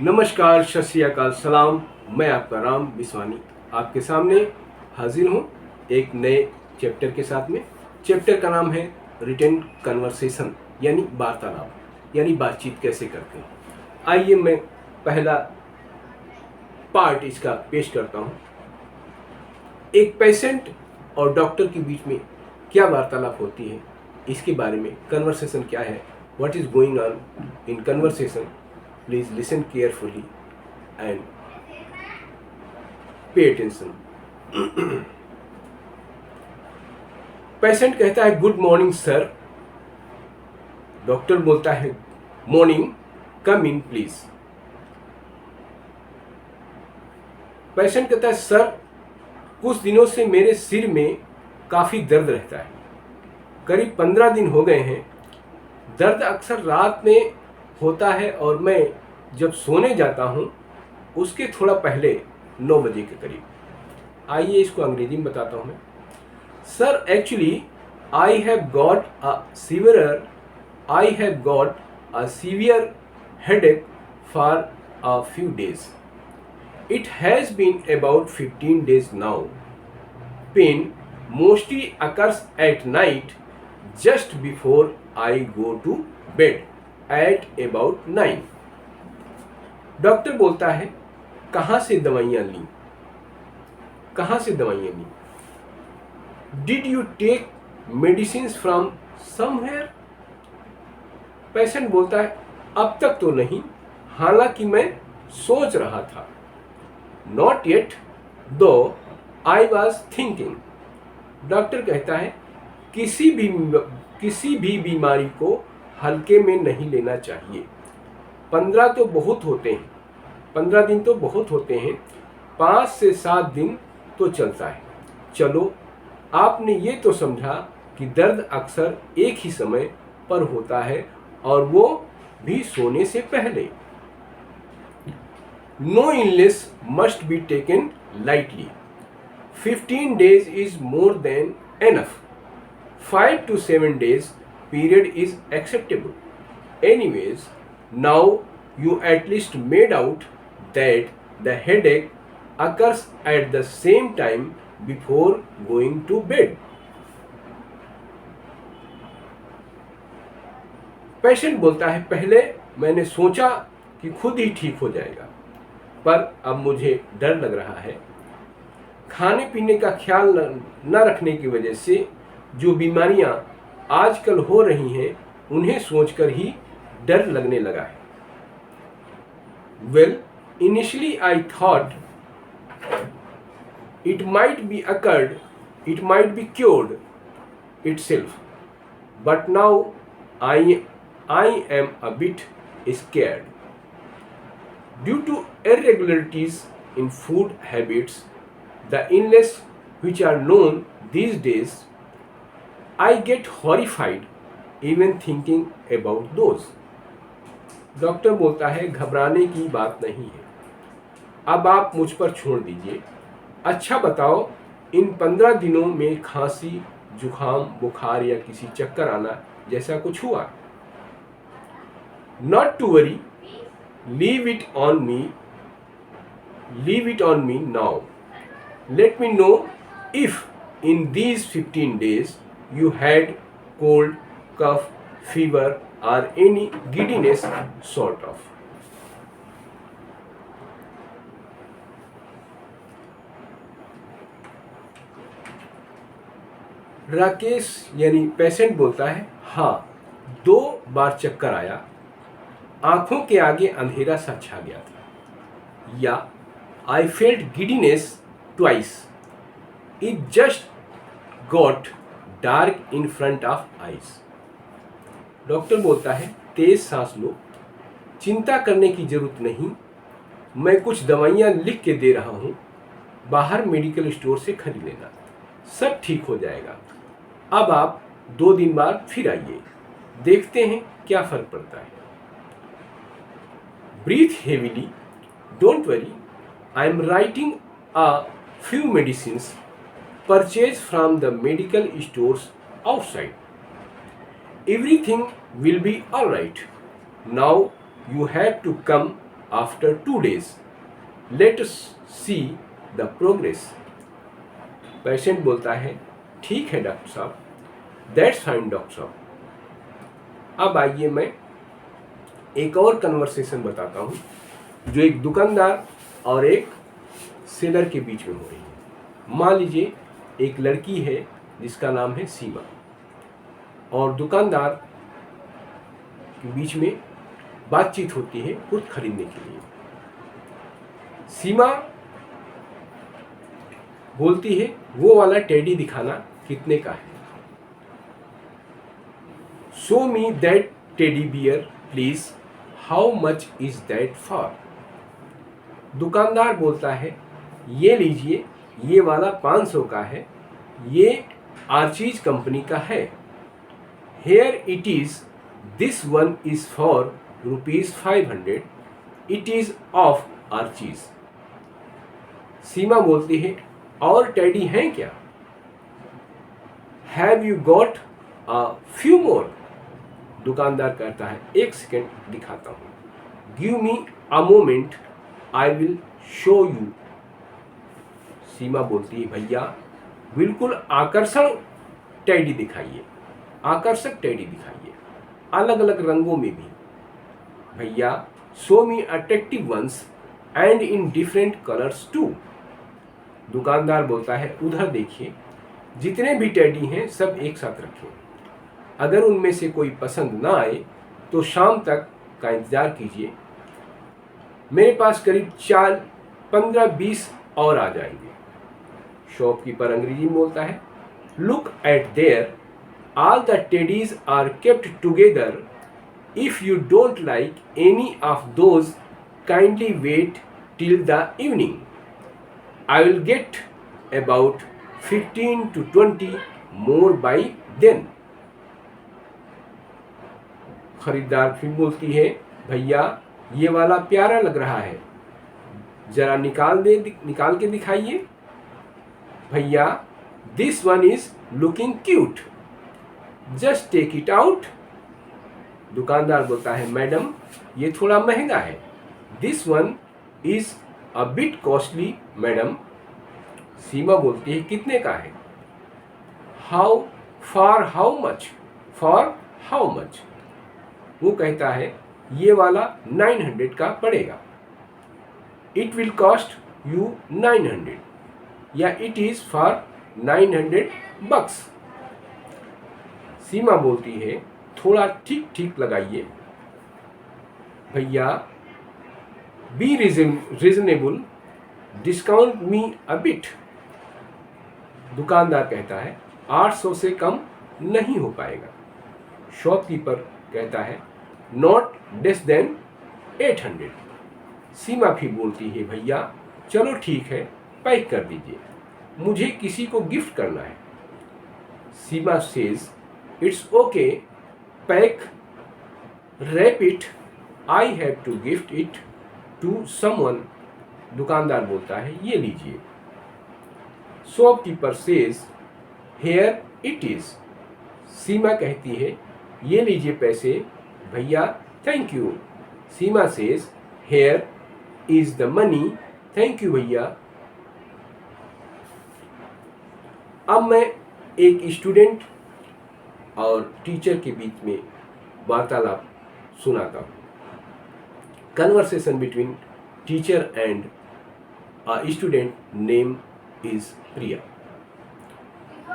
नमस्कार, सत श्री अकाल, सलाम। मैं आपका राम बिस्वानी आपके सामने हाजिर हूँ एक नए चैप्टर के साथ में। चैप्टर का नाम है रिटन कन्वर्सेशन, यानी वार्तालाप, यानी बातचीत कैसे करते हैं। आइए मैं पहला पार्ट इसका पेश करता हूँ। एक पेशेंट और डॉक्टर के बीच में क्या वार्तालाप होती है, इसके बारे में कन्वर्सेशन क्या है, what is going on in conversation. Please listen carefully and pay attention. Patient कहता है गुड मॉर्निंग सर। डॉक्टर बोलता है morning, come in please. Patient कहता है सर, कुछ दिनों से मेरे सिर में काफी दर्द रहता है, करीब 15 दिन हो गए हैं। दर्द अक्सर रात में होता है और मैं जब सोने जाता हूँ उसके थोड़ा पहले 9 बजे के करीब। आइए इसको अंग्रेजी में बताता हूँ मैं। Sir actually I have got a severe headache for a few days. It has been about 15 days now. Pain mostly occurs at night just before I go to bed at about 9. Doctor बोलता है कहाँ से दवाइयाँ ली, कहाँ से दवाइयाँ ली। Did you take medicines from somewhere? Patient बोलता है अब तक तो नहीं, हालांकि मैं सोच रहा था। Not yet, though I was thinking. Doctor कहता है किसी भी बीमारी को हल्के में नहीं लेना चाहिए। 15 तो बहुत होते हैं, 15 दिन तो बहुत होते हैं, 5 से 7 दिन तो चलता है। चलो, आपने ये तो समझा कि दर्द अक्सर एक ही समय पर होता है और वो भी सोने से पहले। No illness must be taken lightly. 15 days is more than enough. 5 to 7 days period is acceptable. Anyways, now you at least made out that the headache occurs at the same time before going to bed. Patient बोलता है पहले मैंने सोचा कि खुद ही ठीक हो जाएगा, पर अब मुझे डर लग रहा है। खाने पीने का ख्याल न रखने की वजह से जो बीमारियां आजकल हो रही हैं उन्हें सोचकर ही डर लगने लगा है। Well, initially I thought it might be cured itself, but now I am a bit scared. Due to irregularities in food habits, the illness which are known these days, I get horrified even thinking about those. Doctor बोलता है घबराने की बात नहीं है, अब आप मुझ पर छोड़ दीजिए। अच्छा बताओ, इन 15 दिनों में खांसी, जुखाम, बुखार या किसी चक्कर आना जैसा कुछ हुआ? Not to worry, leave it on me now. Let me know if in these 15 days you had cold, cough, fever or any giddiness sort of. Rakesh यानी पेशेंट बोलता है हाँ, 2 बार चक्कर आया, आंखों के आगे अंधेरा सा छा गया था। या I felt giddiness twice, it just got dark in front of eyes. Doctor बोलता है तेज सांस लो, चिंता करने की जरूरत नहीं, मैं कुछ दवाइयाँ लिख के दे रहा हूँ, बाहर मेडिकल स्टोर से खरीद लेना, सब ठीक हो जाएगा। अब आप 2 दिन बाद फिर आइए, देखते हैं क्या फर्क पड़ता है। Breathe heavily, don't worry, I am writing a few medicines purchased from the medical stores outside. Everything will be alright. Now you have to come after 2 days. Let us see the progress. Patient बोलता है ठीक है doctor साहब, that's fine doctor साहब। अब आइए मैं एक और कन्वर्सेशन बताता हूँ जो एक दुकानदार और एक सेलर के बीच में हो रही है। मान लीजिए एक लड़की है जिसका नाम है सीमा, और दुकानदार के बीच में बातचीत होती है कुछ खरीदने के लिए। सीमा बोलती है वो वाला टेडी दिखाना कितने का है। Show me that teddy bear please, how much is that for. दुकानदार बोलता है ये लीजिए, ये वाला 500 का है, ये आर्चीज कंपनी का है। Here it is, this one is for ₹500, it is of Archies. Seema बोलती है और टेडी हैं क्या? Have you got a few more? दुकानदार कहता है एक सेकेंड दिखाता हूं, give me a moment, I will show you. Seema बोलती है भैया बिल्कुल आकर्षण टेडी दिखाइए, आकर्षक टेडी दिखाइए, अलग अलग रंगों में भी। भैया show me attractive ones and in different colours too. दुकानदार बोलता है उधर देखिए, जितने भी टेडी हैं सब एक साथ रखें, अगर उनमें से कोई पसंद ना आए तो शाम तक का इंतज़ार कीजिए, मेरे पास करीब 15-20 और आ जाएंगे। शॉपकीपर अंग्रेजी में बोलता है look at there, all the teddies are kept together, if you don't like any of those kindly wait till the evening, I will get about 15 to 20 more by then. खरीदार फिर बोलती है भैया ये वाला प्यारा लग रहा है, जरा निकाल के दिखाइए। भैया this one is looking cute, just take it out. दुकानदार बोलता है मैडम ये थोड़ा महंगा है, this one is a bit costly madam. Seema बोलती है कितने का है? How for how much, for how much. वो कहता है ये वाला 900 का पड़ेगा, इट विल कॉस्ट यू 900, या इट इज फॉर 900 bucks। सीमा बोलती है थोड़ा ठीक ठीक लगाइए भैया, be reasonable, discount me a bit. दुकानदार कहता है 800 से कम नहीं हो पाएगा। शॉपकीपर कहता है नॉट लेस देन 800। सीमा भी बोलती है भैया चलो ठीक है पैक कर दीजिए, मुझे किसी को गिफ्ट करना है। Seema says it's okay, pack, wrap it, I have to gift it to someone. दुकानदार बोलता है ये लीजिए। Shopkeeper says here it is. Seema कहती है ये लीजिए पैसे भैया, thank you. Seema says here is the money, thank you भैया। अब मैं एक स्टूडेंट और टीचर के बीच में वार्तालाप सुनाता हूँ। Conversation between teacher and a student name is Priya.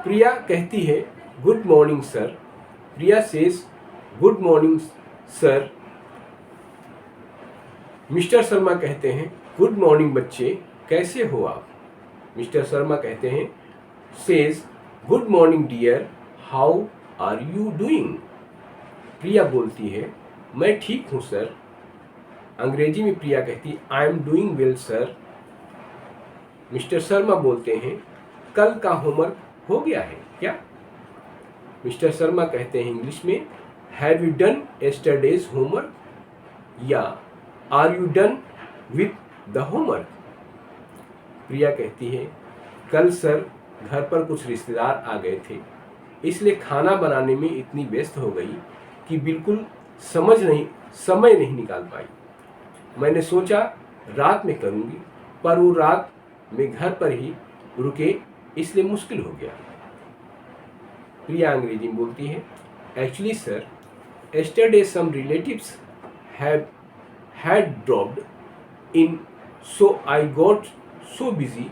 Priya कहती है good morning sir. Priya says good morning sir. Mister Sharma कहते हैं गुड मॉर्निंग बच्चे, कैसे हो आप? मिस्टर शर्मा कहते हैं says good morning dear, how are you doing? Priya बोलती है मैं ठीक हूँ सर। अंग्रेजी में प्रिया कहती I am doing well sir. Mister Sharma बोलते हैं कल का होमवर्क हो गया है क्या? मिस्टर शर्मा कहते हैं इंग्लिश में have you done yesterday's homework, या are you done with the homework? Priya कहती है कल सर घर पर कुछ रिश्तेदार आ गए थे, इसलिए खाना बनाने में इतनी व्यस्त हो गई कि बिल्कुल समय नहीं निकाल पाई। मैंने सोचा रात में करूँगी, पर वो रात में घर पर ही रुके इसलिए मुश्किल हो गया। प्रिया अंग्रेजी में बोलती है, actually sir, yesterday some relatives have had dropped in, so I got so busy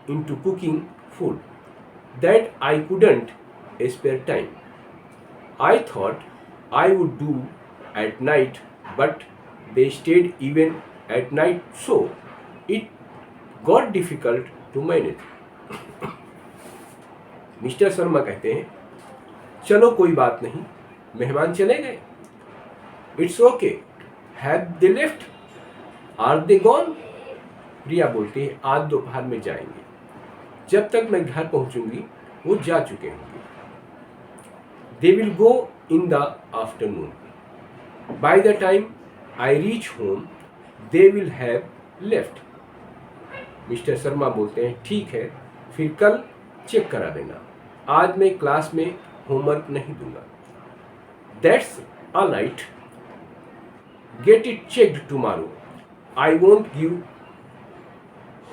into cooking food that I couldn't spare time. I thought I would do at night, but they stayed even at night, so it got difficult to manage. Mister Sharma कहते हैं, चलो कोई बात नहीं, मेहमान चले गए, it's okay, have they left, are they gone? Priya बोलती है, आज दोपहर में जाएंगे, जब तक मैं घर पहुंचूंगी वो जा चुके होंगे। They will go in the afternoon, by the time I reach home they will have left. Mister Sharma बोलते हैं, ठीक है, फिर कल चेक करा देना, आज मैं क्लास में होमवर्क नहीं दूंगा। That's alright, get it checked tomorrow, I won't give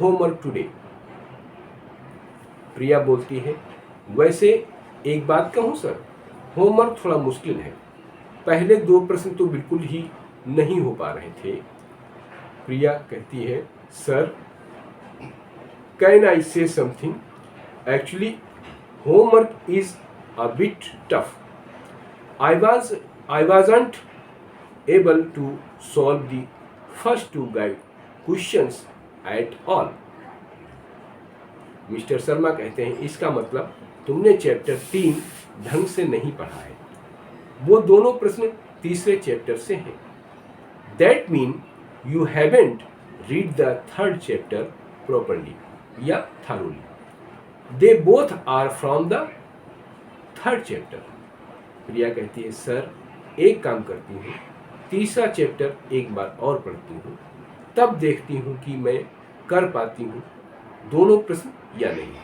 homework today. Priya बोलती है, वैसे एक बात कहूँ सर, होमवर्क थोड़ा मुश्किल है, पहले 2 प्रश्न तो बिल्कुल ही नहीं हो पा रहे थे। प्रिया कहती है, सर, कैन आई से something? Actually homework is a bit tough. I wasn't able to solve the first 2 guide questions at all. Mister Sharma कहते हैं, इसका मतलब तुमने चैप्टर 3 ढंग से नहीं पढ़ा है, वो दोनों प्रश्न तीसरे चैप्टर से हैं। That mean you haven't read the 3rd chapter properly या thoroughly. They both are from the 3rd chapter. Priya कहती है, सर, एक काम करती हूँ, तीसरा चैप्टर एक बार और पढ़ती हूँ, तब देखती हूँ कि मैं कर पाती हूँ दोनों प्रश्न या नहीं।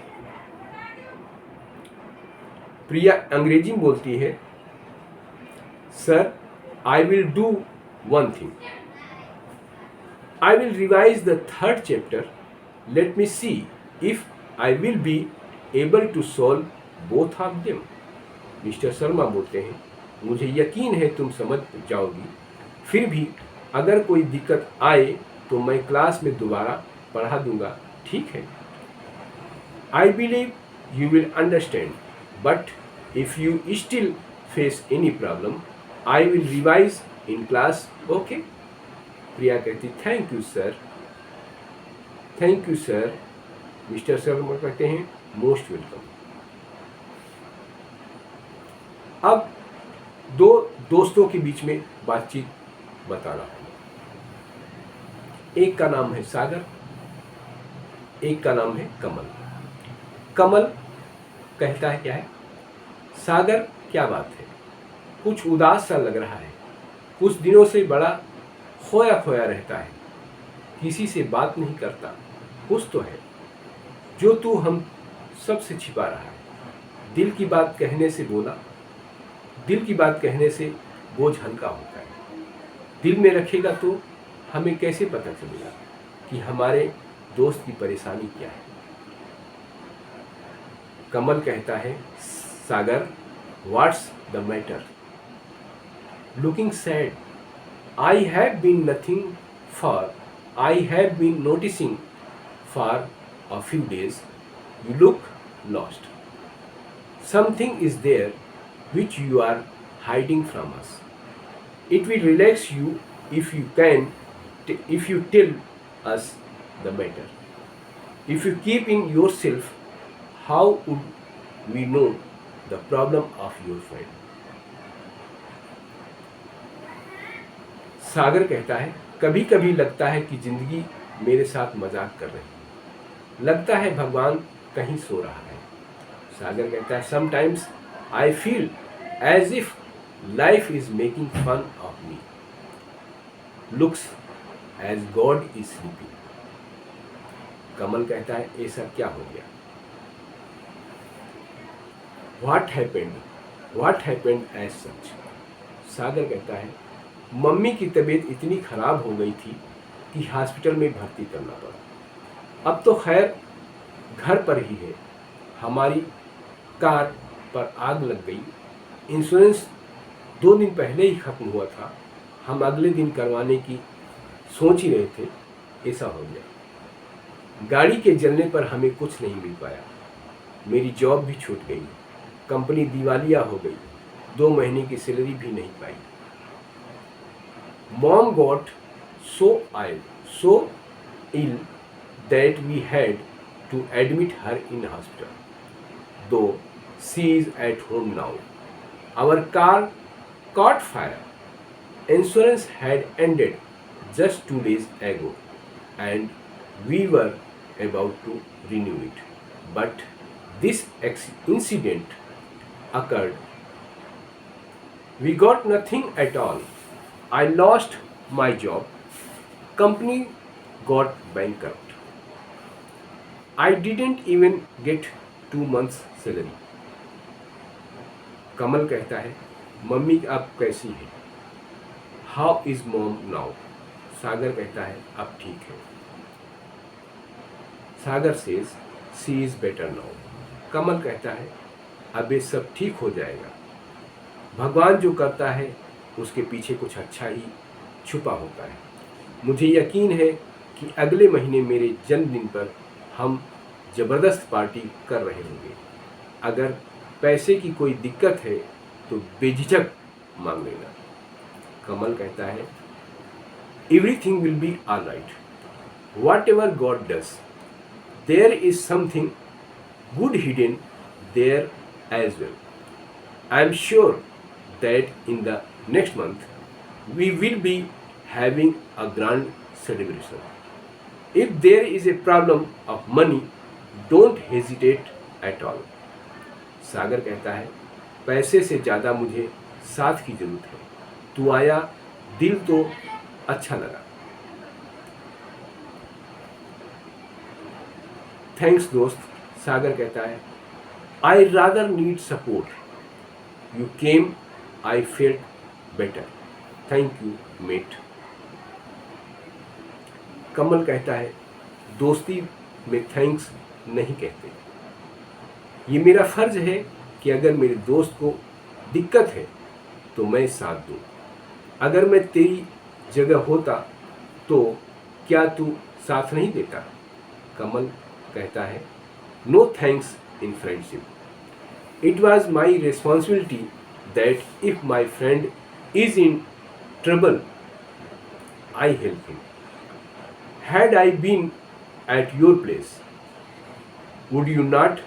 प्रिया अंग्रेजी में बोलती है, sir, I will do one thing, I will revise the 3rd chapter, let me see if I will be able to solve both of them. Mister Sharma बोलते हैं, मुझे यकीन है तुम समझ जाओगी, फिर भी अगर कोई दिक्कत आए तो मैं क्लास में दोबारा पढ़ा दूंगा, ठीक है? I believe you will understand, but if you still face any problem I will revise in class, okay? Priya कहती, thank you sir, thank you sir. Mister Sharma कहते हैं, मोस्ट वेलकम। अब 2 दोस्तों के बीच में बातचीत बता रहा हूँ। एक का नाम है सागर, एक का नाम है कमल। कमल कहता है, क्या है सागर, क्या बात है, कुछ उदास सा लग रहा है, कुछ दिनों से बड़ा खोया खोया रहता है, किसी से बात नहीं करता, कुछ तो है जो तू हम सबसे छिपा रहा है। दिल की बात कहने से बोला, दिल की बात कहने से बोझ हल्का होता है, दिल में रखेगा तो हमें कैसे पता चलेगा कि हमारे दोस्त की परेशानी क्या है। कमल कहता है, Sagar, what's the matter, looking sad, I have been nothing for, I have been noticing for a few days, you look lost, something is there which you are hiding from us. It will relax you if you tell us the matter. If you keep in yourself, how would we know the problem of your friend? सागर कहता है, कभी कभी लगता है कि जिंदगी मेरे साथ मजाक कर रही है, लगता है भगवान कहीं सो रहा है। सागर कहता है, sometimes I feel as if life is making fun of me. Looks as God is sleeping. कमल कहता है, ऐसा क्या हो गया? What happened? What happened as such? सागर कहता है, मम्मी की तबीयत इतनी खराब हो गई थी कि हॉस्पिटल में भर्ती करना पड़ा। अब तो खैर घर पर ही है। हमारी कार पर आग लग गई। इंश्योरेंस 2 दिन पहले ही ख़त्म हुआ था। हम अगले दिन करवाने की सोच ही रहे थे, ऐसा हो गया। गाड़ी के जलने पर हमें कुछ नहीं मिल पाया। मेरी जॉब भी छूट गई। कंपनी दिवालिया हो गई। 2 महीने की सैलरी भी नहीं पाई। Mom got so ill that we had to admit her in hospital, though she is at home now. Our car caught fire. Insurance had ended just 2 days ago and we were about to renew it. But this incident occurred. We got nothing at all. I lost my job. Company got bankrupt. I didn't even get 2 months salary. Kamal कहता है, mummy अब कैसी है? How is mom now? Sagar कहता है, अब ठीक है। Sagar says she is better now. Kamal कहता है, अब ये सब ठीक हो जाएगा। भगवान जो करता है उसके पीछे कुछ अच्छा ही छुपा होता है। मुझे यकीन है कि अगले महीने मेरे जन्मदिन पर हम ज़बरदस्त पार्टी कर रहे होंगे। अगर पैसे की कोई दिक्कत है तो बेझिझक मांग लेना। कमल कहता है, everything will be all right. Whatever God does, there is something good hidden there as well. I am sure that in the next month we will be having a grand celebration. If there is a problem of money, don't hesitate at all. सागर कहता है, पैसे से ज़्यादा मुझे साथ की ज़रूरत है। तू आया, दिल तो अच्छा लगा। थैंक्स दोस्त। सागर कहता है, I rather need support. You came, I felt better. Thank you, mate. कमल कहता है, दोस्ती में थैंक्स नहीं कहते। ये मेरा फर्ज है कि अगर मेरे दोस्त को दिक्कत है तो मैं साथ दूँ। अगर मैं तेरी जगह होता तो क्या तू साथ नहीं देता? कमल कहता है, no thanks in friendship. It was my responsibility that if my friend is in trouble, I help him. Had I been at your place, would you not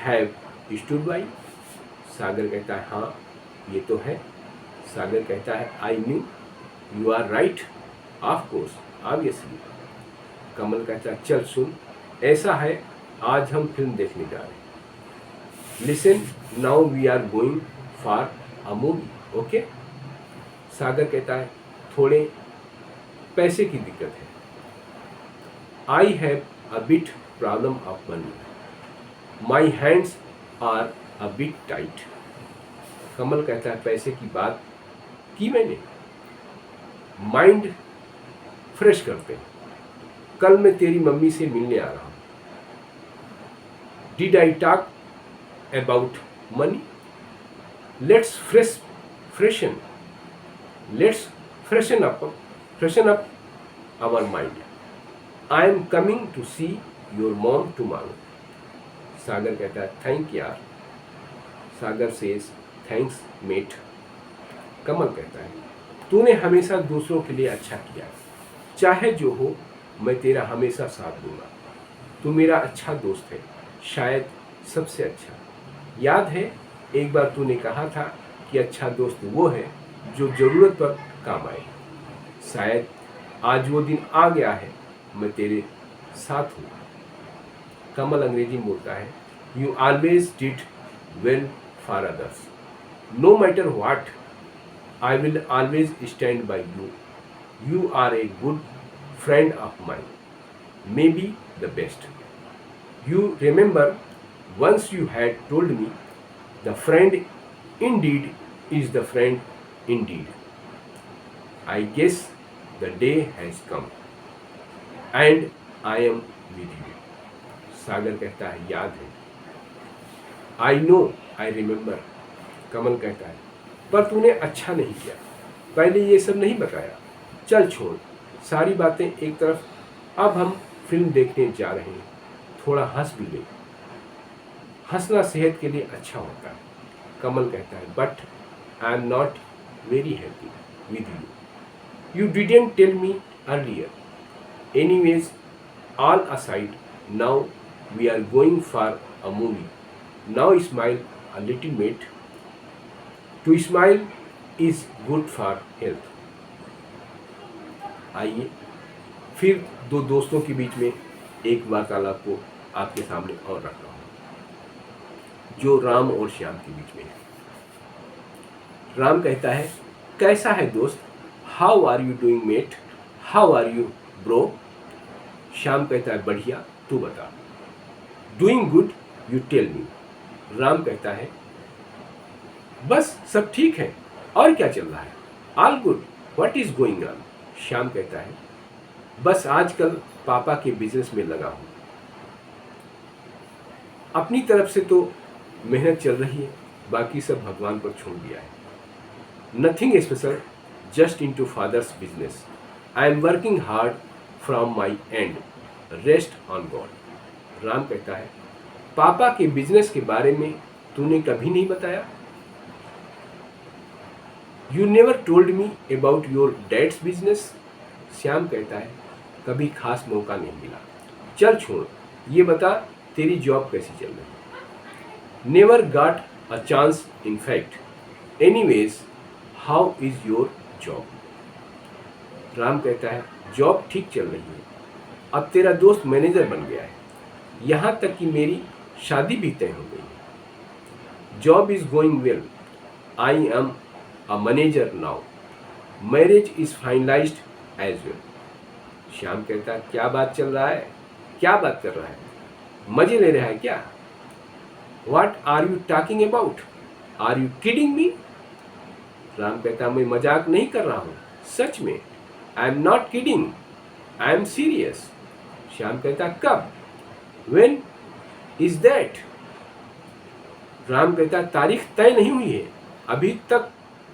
have stood by? सागर कहता है, हाँ ये तो है। सागर कहता है, I knew, you are right, of course, obviously. कमल कहता है, चल सुन, ऐसा है, आज हम फिल्म देखने जा रहे हैं। Listen, now we are going for a movie, okay? Sagar कहता है, थोड़े पैसे की दिक्कत है। I have a bit problem of money. My hands are a bit tight. Kamal कहता है, पैसे की बात की मैंने। माइंड फ्रेश करते हैं। कल मैं तेरी मम्मी से मिलने आ रहा हूँ। Did I talk about money? Let's freshen up our mind. I am coming to see your mom tomorrow. सागर कहता है, थैंक यार। सागर सेज थैंक्स मेट। कमल कहता है, तूने हमेशा दूसरों के लिए अच्छा किया। चाहे जो हो, मैं तेरा हमेशा साथ दूंगा। तू मेरा अच्छा दोस्त है, शायद सबसे अच्छा। याद है एक बार तूने कहा था कि अच्छा दोस्त वो है जो ज़रूरत पर काम आए। शायद आज वो दिन आ गया है, मैं तेरे साथ हूँ। कमल अंग्रेजी में बोलता है, you always did well for others. No matter what, I will always stand by you. You are a good friend of mine, maybe the best. You remember once you had told me, the friend indeed is the friend indeed. I guess the day has come. And I am with you. Sagar कहता है याद है। I know, I remember. कमल कहता है पर तूने अच्छा नहीं किया, पहले ये सब नहीं बताया। चल छोड़ सारी बातें एक तरफ, अब हम फिल्म देखने जा रहे हैं, थोड़ा हंस भी ले, हंसना सेहत के लिए अच्छा होता है। कमल कहता है but I am not very happy with you, you didn't tell me earlier. Anyways all aside, now we are going for a movie, now smile a little mate, to smile is good for health. आइए फिर दो दोस्तों के बीच में एक वार्तालाप को आपके सामने और रखता हूँ जो राम और श्याम के बीच में है। राम कहता है कैसा है दोस्त, how are you doing mate, how are you bro. Shyam कहता है बढ़िया, तू बता। Doing good, you tell me. Ram कहता है बस सब ठीक है, और क्या चल रहा है, all good, what is going on. Shyam कहता है बस आजकल पापा के बिजनेस में लगा हूँ, अपनी तरफ से तो मेहनत चल रही है, बाकी सब भगवान पर छोड़ दिया है। Nothing special, just into father's business, I am working hard from my end, rest on God. Ram कहता है पापा के बिजनेस के बारे में तूने कभी नहीं बताया, you never told me about your dad's business. Shyam कहता है कभी खास मौका नहीं मिला, चल छोड़ ये बता तेरी जॉब कैसी चल रही है। Never got a chance in fact, anyways how is your job. Ram कहता है जॉब ठीक चल रही है, अब तेरा दोस्त मैनेजर बन गया है, यहाँ तक कि मेरी शादी भी तय हो गई है। Job is going well, I am a manager now, marriage is finalised as well. Shyam कहता है क्या बात चल रहा है, क्या बात कर रहा है, मजे ले रहा है क्या, what are you talking about, are you kidding me. Ram कहता मैं मजाक नहीं कर रहा हूँ, सच में, I am not kidding, I am serious. Shyam कहता कब, व्हेन इज दैट। राम कहता तारीख तय नहीं हुई है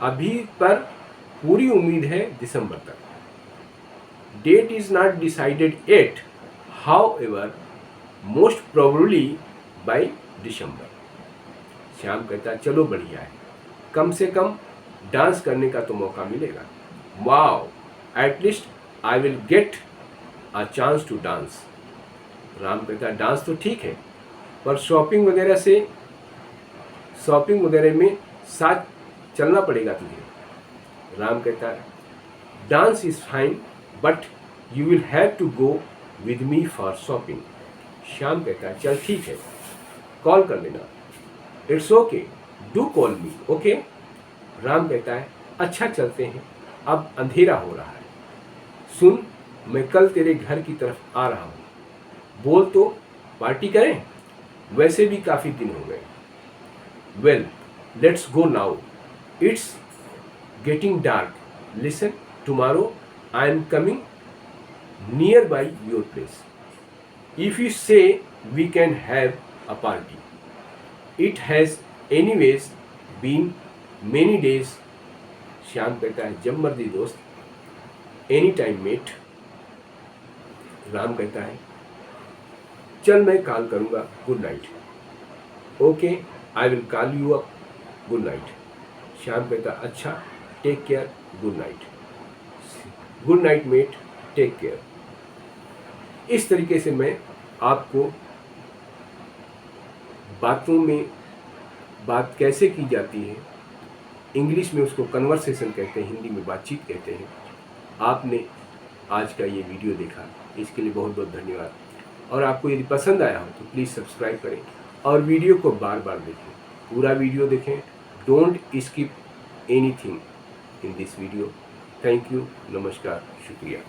अभी पर पूरी उम्मीद है दिसंबर तक। Date is not decided at, however most probably by December. Shyam कहता चलो बढ़िया है, कम से कम डांस करने का तो मौका मिलेगा। Wow, at least I will get a chance to dance. Ram कहता डांस तो ठीक है, पर शॉपिंग वगैरह में साथ चलना पड़ेगा तुझे। राम कहता है dance is fine but you will have to go with me for shopping. Shyam कहता है चल ठीक है, कॉल कर लेना, it's okay, do call me, okay. Ram कहता है अच्छा चलते हैं, अब अंधेरा हो रहा है, सुन मैं कल तेरे घर की तरफ आ रहा हूँ, बोल तो पार्टी करें, वैसे भी काफ़ी दिन हो गए। Well let's go now, it's getting dark, listen tomorrow I am coming near by your place, if you say we can have a party, it has anyways been many days. Shyam कहता है जब मर्जी दोस्त, एनी टाइम मेट। राम कहता है चल मैं call करूँगा, good night. Okay I will call you up, good night. Shyam कहता अच्छा take care, good night, good night mate, take care. इस तरीके से मैं आपको बातों में बात कैसे की जाती है, इंग्लिश में उसको कन्वर्सेशन कहते हैं, हिंदी में बातचीत कहते हैं। आपने आज का ये वीडियो देखा, इसके लिए बहुत बहुत धन्यवाद। और आपको यदि पसंद आया हो तो प्लीज़ सब्सक्राइब करें और वीडियो को बार बार देखें, पूरा वीडियो देखें, don't skip anything in this video. Thank you, नमस्कार, शुक्रिया।